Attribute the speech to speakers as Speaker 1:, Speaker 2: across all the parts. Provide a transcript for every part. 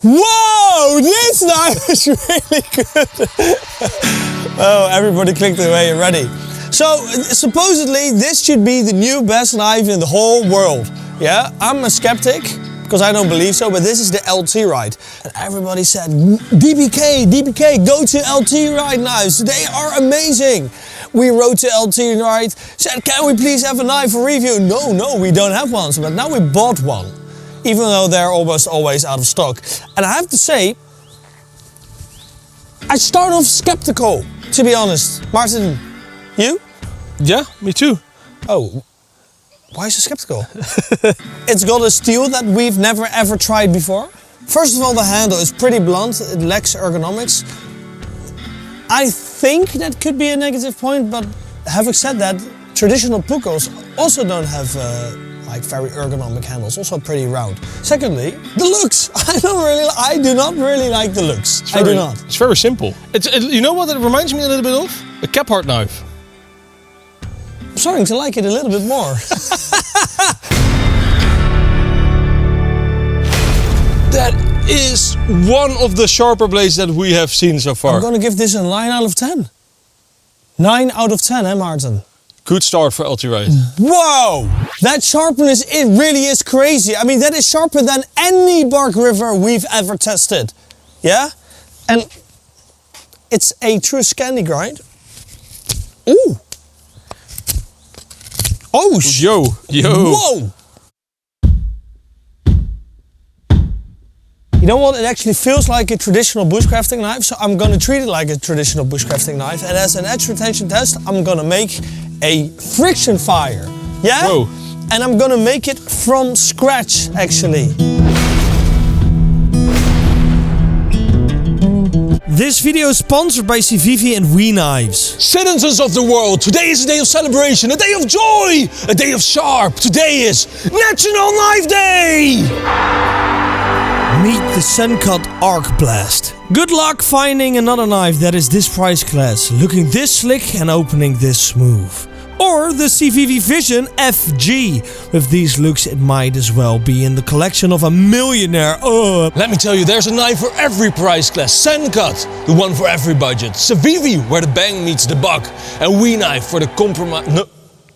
Speaker 1: Whoa, this knife is really good. Oh, everybody clicked away already. So, supposedly this should be the new best knife in the whole world. Yeah, I'm a skeptic, because I don't believe so, but this is the LT Wright. And everybody said, DBK, go to LT Wright knives. They are amazing. We wrote to LT Wright, said, can we please have a knife for review? No, we don't have one. But now we bought one, even though they're almost always out of stock. And I have to say, I start off skeptical, to be honest. Martin, you?
Speaker 2: Yeah, me too.
Speaker 1: Oh. Why is you skeptical? It's got a steel that we've never ever tried before. First of all, the handle is pretty blunt, it lacks ergonomics. I think that could be a negative point, but having said that, traditional Pucos also don't have like very ergonomic handles, also pretty round. Secondly, the looks. I do not really like the looks. I do not.
Speaker 2: It's very simple. You know what it reminds me a little bit of? A Kephart knife.
Speaker 1: I'm starting to like it a little bit more.
Speaker 2: That is one of the sharper blades that we have seen so far.
Speaker 1: I'm gonna give this a 9 out of 10. 9 out of 10, Martin?
Speaker 2: Good start for LT Wright.
Speaker 1: Whoa! That sharpness, it really is crazy. I mean, that is sharper than any bark river we've ever tested. Yeah? And it's a true Scandi grind. Ooh! Oh,
Speaker 2: yo.
Speaker 1: Whoa! You know what? It actually feels like a traditional bushcrafting knife, so I'm gonna treat it like a traditional bushcrafting knife. And as an edge retention test, I'm gonna make a friction fire. Yeah?
Speaker 2: Whoa.
Speaker 1: And I'm gonna make it from scratch, actually. This video is sponsored by Civivi and We Knives.
Speaker 2: Citizens of the world, today is a day of celebration, a day of joy, a day of sharp. Today is National Knife Day!
Speaker 1: Meet the Suncut Arc Blast. Good luck finding another knife that is this price class, looking this slick and opening this smooth. Or the Civivi Vision FG. With these looks, it might as well be in the collection of a millionaire.
Speaker 2: Let me tell you, there's a knife for every price class. Suncut, the one for every budget. Civivi, where the bang meets the buck. And We Knife for the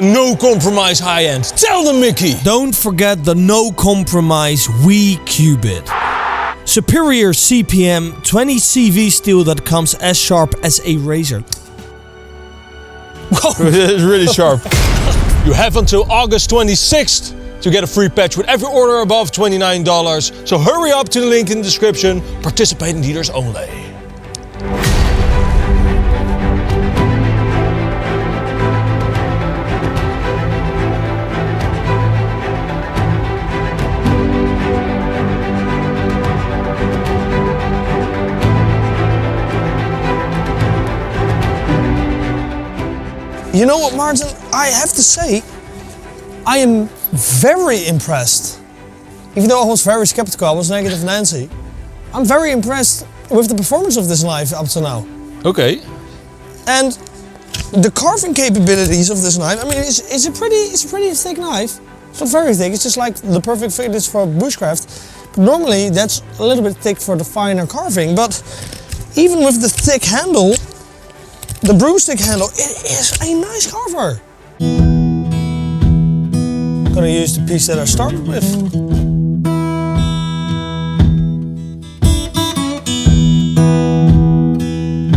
Speaker 2: no compromise high end. Tell them, Mickey!
Speaker 1: Don't forget the no compromise We Cubit. Superior CPM 20 CV steel that comes as sharp as a razor.
Speaker 2: Whoa. It's really sharp. You have until August 26th to get a free patch with every order above $29. So hurry up to the link in the description. Participating dealers only.
Speaker 1: You know what, Martin? I have to say, I am very impressed. Even though I was very skeptical, I was negative Nancy. I'm very impressed with the performance of this knife up to now.
Speaker 2: Okay.
Speaker 1: And the carving capabilities of this knife, I mean, it's a pretty thick knife. It's not very thick, it's just like the perfect thickness for bushcraft. But normally that's a little bit thick for the finer carving, but even with the thick handle, the broomstick handle, it is a nice carver. I'm gonna use the piece that I started with.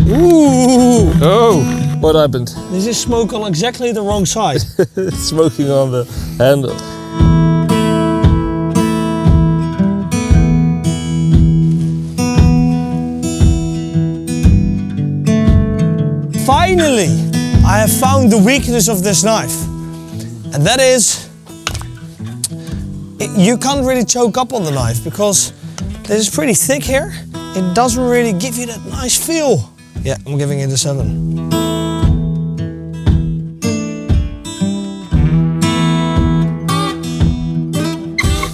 Speaker 1: Ooh!
Speaker 2: Oh, what happened?
Speaker 1: This is smoke on exactly the wrong side.
Speaker 2: It's smoking on the handle.
Speaker 1: Finally, I have found the weakness of this knife. And that is, you can't really choke up on the knife because this is pretty thick here. It doesn't really give you that nice feel. Yeah, I'm giving it a 7.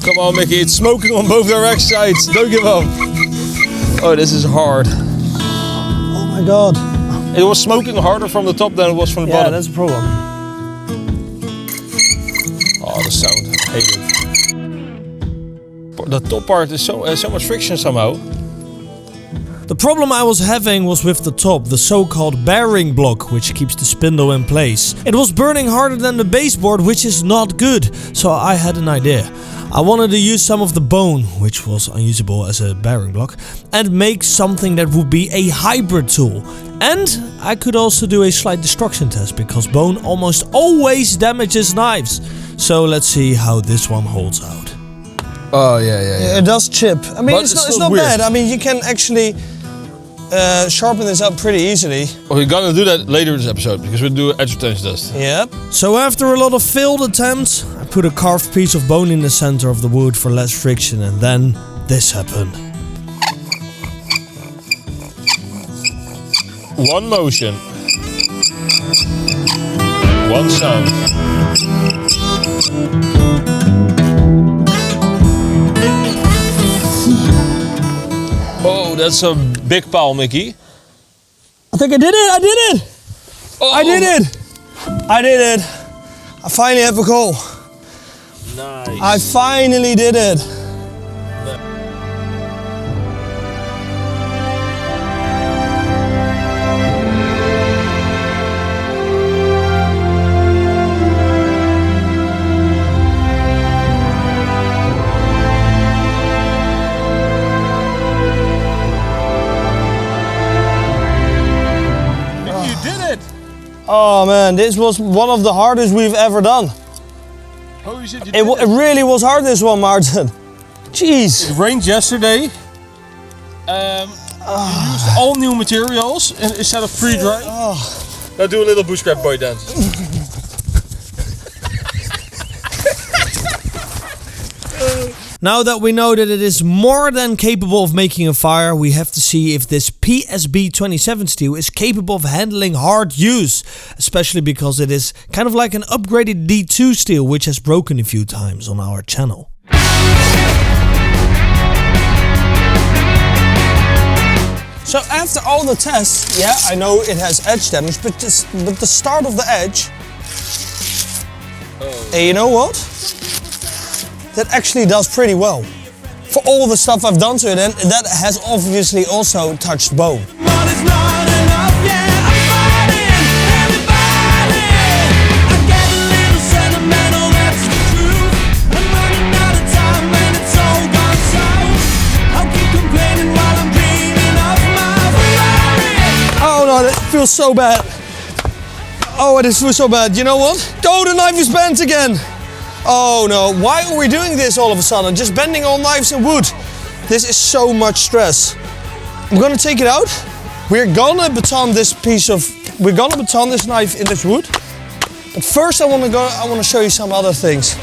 Speaker 2: Come on, Mickey, it's smoking on both direct sides. Don't give up. Oh, this is hard.
Speaker 1: Oh my God.
Speaker 2: It was smoking harder from the top than it was from the bottom.
Speaker 1: Yeah, that's a problem.
Speaker 2: Oh, the sound. I hate it. the top part is so much friction somehow.
Speaker 1: The problem I was having was with the top, the so-called bearing block, which keeps the spindle in place. It was burning harder than the baseboard, which is not good. So I had an idea. I wanted to use some of the bone, which was unusable as a bearing block, and make something that would be a hybrid tool. And I could also do a slight destruction test, because bone almost always damages knives. So let's see how this one holds out.
Speaker 2: Oh yeah.
Speaker 1: It does chip. I mean,
Speaker 2: But
Speaker 1: it's not bad. I mean, you can actually sharpen this up pretty easily.
Speaker 2: Well, we're gonna do that later in this episode because we'll do edge retention test.
Speaker 1: Yep. So after a lot of failed attempts, I put a carved piece of bone in the center of the wood for less friction, and then this happened.
Speaker 2: One motion. One sound. Oh, that's a big pile, Mickey.
Speaker 1: I think I did it! I did it!
Speaker 2: Oh.
Speaker 1: I did it! I did it! I finally have a goal.
Speaker 2: Nice.
Speaker 1: I finally did it! Oh man, this was one of the hardest we've ever done.
Speaker 2: Oh, you said you
Speaker 1: It really was hard, this one, Martin. Jeez.
Speaker 2: It rained yesterday. You used all new materials instead of pre-dry. Now do a little bushcraft boy dance.
Speaker 1: Now that we know that it is more than capable of making a fire, we have to see if this PSB-27 steel is capable of handling hard use, especially because it is kind of like an upgraded D2 steel, which has broken a few times on our channel. So after all the tests, yeah, I know it has edge damage, but the start of the edge, and you know what? That actually does pretty well. For all the stuff I've done to it, and that has obviously also touched bone. Oh no, that feels so bad. Oh, it feels so bad. You know what? Oh, the knife is bent again. Oh no, why are we doing this all of a sudden? Just bending all knives in wood. This is so much stress. I'm gonna take it out. We're gonna baton this knife in this wood. But first I wanna show you some other things.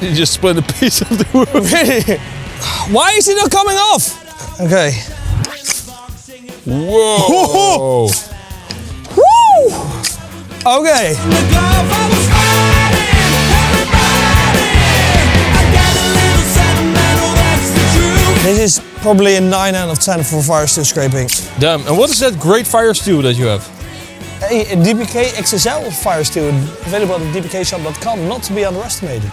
Speaker 2: You just split a piece of the wood.
Speaker 1: Really? Why is it not coming off? Okay.
Speaker 2: Whoa.
Speaker 1: Woo! Okay. This is probably a 9 out of 10 for fire steel scraping.
Speaker 2: Damn, and what is that great fire steel that you have?
Speaker 1: A DPK XSL fire steel available at dpkshop.com, not to be underestimated.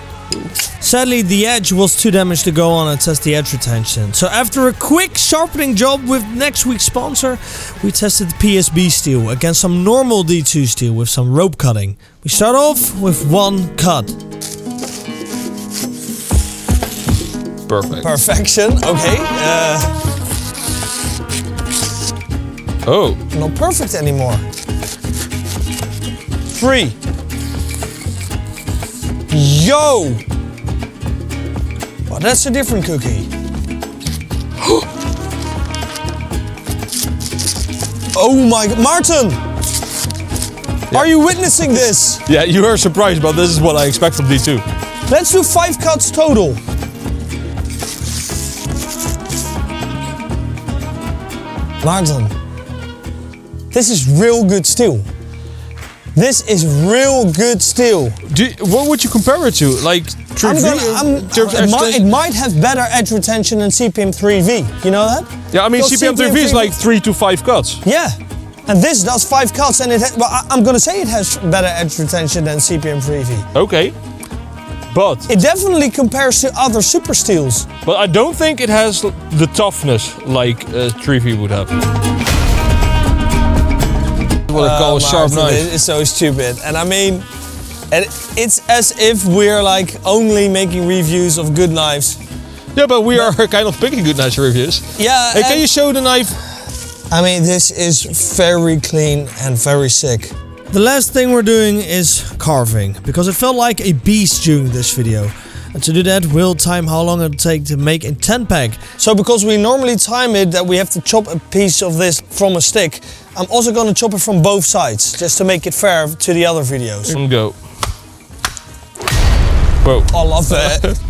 Speaker 1: Sadly, the edge was too damaged to go on and test the edge retention. So after a quick sharpening job with next week's sponsor, we tested the PSB steel against some normal D2 steel with some rope cutting. We start off with one cut.
Speaker 2: Perfect.
Speaker 1: Perfection, okay.
Speaker 2: Oh.
Speaker 1: Not perfect anymore. 3. Yo! Well, that's a different cookie. Oh my God, Martin! Are you witnessing this?
Speaker 2: Yeah, you are surprised, but this is what I expect from D2.
Speaker 1: Let's do 5 cuts total. Martin, this is real good steel. This is real good steel.
Speaker 2: What would you compare it to? Like 3V?
Speaker 1: It might have better edge retention than CPM 3V. You know that?
Speaker 2: Yeah, I mean CPM 3V is like 3 to 5 cuts.
Speaker 1: Yeah, and this does 5 cuts, and I'm gonna say it has better edge retention than CPM 3V.
Speaker 2: Okay. But
Speaker 1: It definitely compares to other super steels.
Speaker 2: I don't think it has the toughness like a 3V would have. What I call a sharp
Speaker 1: Martin,
Speaker 2: knife.
Speaker 1: It's so stupid. And I mean, it's as if we're like only making reviews of good knives.
Speaker 2: Yeah, but we are kind of picking good knife reviews.
Speaker 1: Yeah.
Speaker 2: Hey, can you show the knife?
Speaker 1: I mean, this is very clean and very sick. The last thing we're doing is carving, because it felt like a beast during this video. And to do that, we'll time how long it'll take to make a 10-pack. So because we normally time it that we have to chop a piece of this from a stick, I'm also going to chop it from both sides, just to make it fair to the other videos.
Speaker 2: And go. Whoa.
Speaker 1: I love that.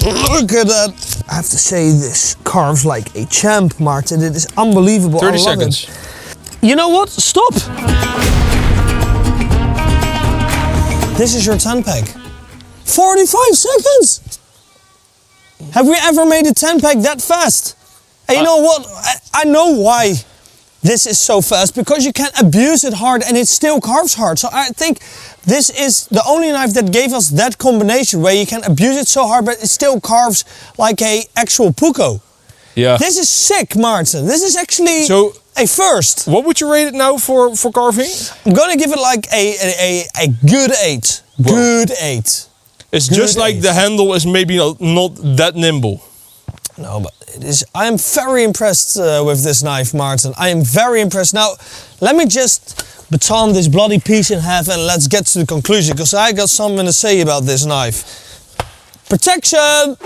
Speaker 1: Look at that. I have to say, this carves like a champ, Martin. It is unbelievable.
Speaker 2: 30
Speaker 1: I love
Speaker 2: seconds.
Speaker 1: It. You know what? Stop. This is your 10-pack. 45 seconds. Have we ever made a 10-pack that fast? And you know what? I know why this is so fast, because you can abuse it hard and it still carves hard. So I think this is the only knife that gave us that combination where you can abuse it so hard but it still carves like a actual puko.
Speaker 2: Yeah.
Speaker 1: This is sick, Martin. This is actually
Speaker 2: So,
Speaker 1: a first.
Speaker 2: what would you rate it now for carving?
Speaker 1: I'm gonna give it like a good 8.
Speaker 2: Whoa.
Speaker 1: Good 8.
Speaker 2: It's
Speaker 1: Good
Speaker 2: just like
Speaker 1: 8.
Speaker 2: the handle is maybe not that nimble.
Speaker 1: No, but it is. I am very impressed with this knife, Martin. I am very impressed. Now, let me just baton this bloody piece in half and let's get to the conclusion, because I got something to say about this knife. Protection!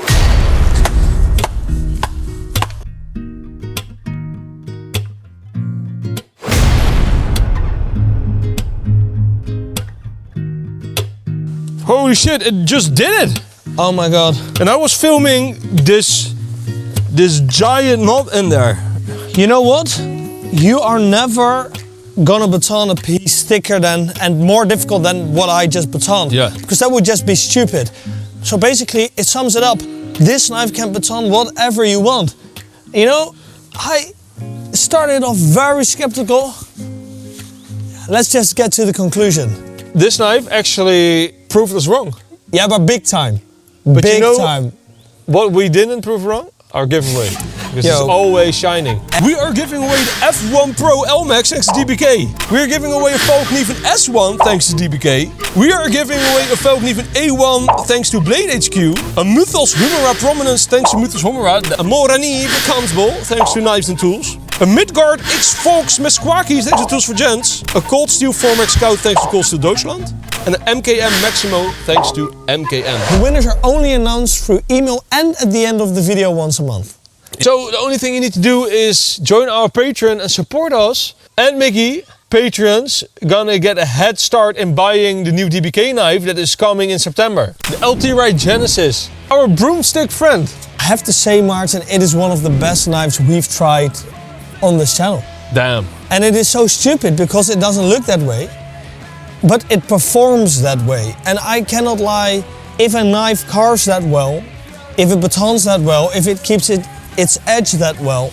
Speaker 2: Holy shit, it just did it!
Speaker 1: Oh my god.
Speaker 2: And I was filming this giant knot in there.
Speaker 1: You know what? You are never gonna baton a piece thicker than and more difficult than what I just batoned.
Speaker 2: Yeah.
Speaker 1: Because that would just be stupid. So basically, it sums it up. This knife can baton whatever you want. You know, I started off very skeptical. Let's just get to the conclusion.
Speaker 2: This knife actually proved us wrong.
Speaker 1: Yeah, but big time.
Speaker 2: But
Speaker 1: big
Speaker 2: you know
Speaker 1: time.
Speaker 2: what we didn't prove wrong? Our giveaway. Because
Speaker 1: Yo.
Speaker 2: it's always shining. We are giving away the F1 Pro LMAX thanks to DBK. We are giving away a Valknieven S1 thanks to DBK. We are giving away a Valknieven A1 thanks to Blade HQ. A Mythos Humera Prominence thanks to Mythos Humera. A Morani Kansbol thanks to Knives and Tools. A Midgard X Volks Meskwaki thanks to Tools for Gents. A Cold Steel Formax Scout thanks to Cold Steel Deutschland. And an MKM Maximo thanks to MKM.
Speaker 1: The winners are only announced through email and at the end of the video once a month.
Speaker 2: So the only thing you need to do is join our Patreon and support us. And Mickey, Patreons gonna get a head start in buying the new DBK knife that is coming in September. The LT Wright Genesis, our broomstick friend.
Speaker 1: I have to say, Martin, it is one of the best knives we've tried on this channel.
Speaker 2: Damn.
Speaker 1: And it is so stupid because it doesn't look that way, but it performs that way. And I cannot lie, if a knife carves that well, if it batons that well, if it keeps its edge that well,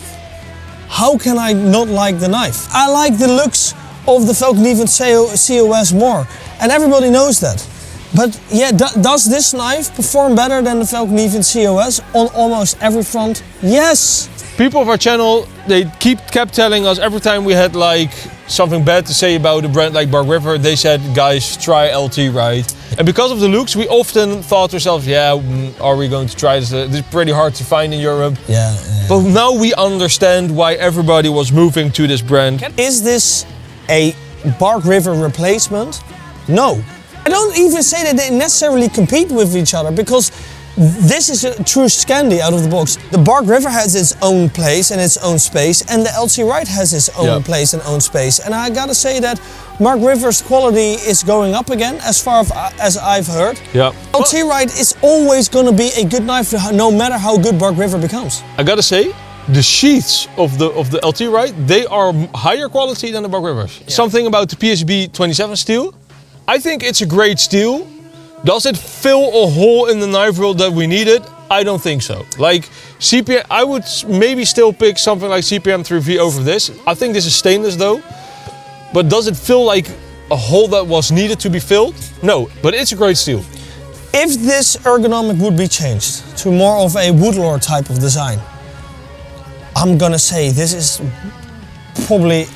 Speaker 1: how can I not like the knife? I like the looks of the Valknieven COS more, and everybody knows that. But yeah, does this knife perform better than the Valknieven COS on almost every front? Yes!
Speaker 2: People of our channel, they kept telling us every time we had like something bad to say about a brand like Bark River, they said, guys, try LT Wright. And because of the looks, we often thought to ourselves, yeah, are we going to try this? This is pretty hard to find in Europe.
Speaker 1: Yeah.
Speaker 2: But now we understand why everybody was moving to this brand.
Speaker 1: Is this a Bark River replacement? No. I don't even say that they necessarily compete with each other, because this is a true Scandi out of the box. The Bark River has its own place and its own space, and the LT Wright has its own place and own space. And I gotta say that Bark River's quality is going up again, as far as I've heard.
Speaker 2: Yeah.
Speaker 1: LT Wright is always gonna be a good knife, no matter how good Bark River becomes.
Speaker 2: I gotta say, the sheaths of the LT Wright, they are higher quality than the Bark Rivers. Yeah. Something about the PSB-27 steel. I think it's a great steel. Does it fill a hole in the knife world that we needed? I don't think so. Like CPM, I would maybe still pick something like CPM 3V over this. I think this is stainless though. But does it fill like a hole that was needed to be filled? No, but it's a great steel.
Speaker 1: If this ergonomic would be changed to more of a woodlore type of design, I'm gonna say this is probably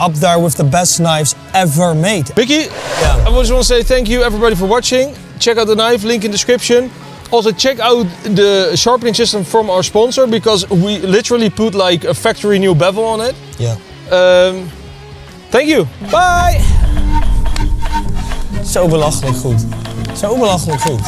Speaker 1: up there with the best knives ever made.
Speaker 2: Mickey, I just want to say thank you everybody for watching. Check out the knife, link in description. Also check out the sharpening system from our sponsor because we literally put like a factory new bevel on it.
Speaker 1: Yeah.
Speaker 2: Thank you.
Speaker 1: Bye! Zo belachelijk goed. Zo belachelijk goed.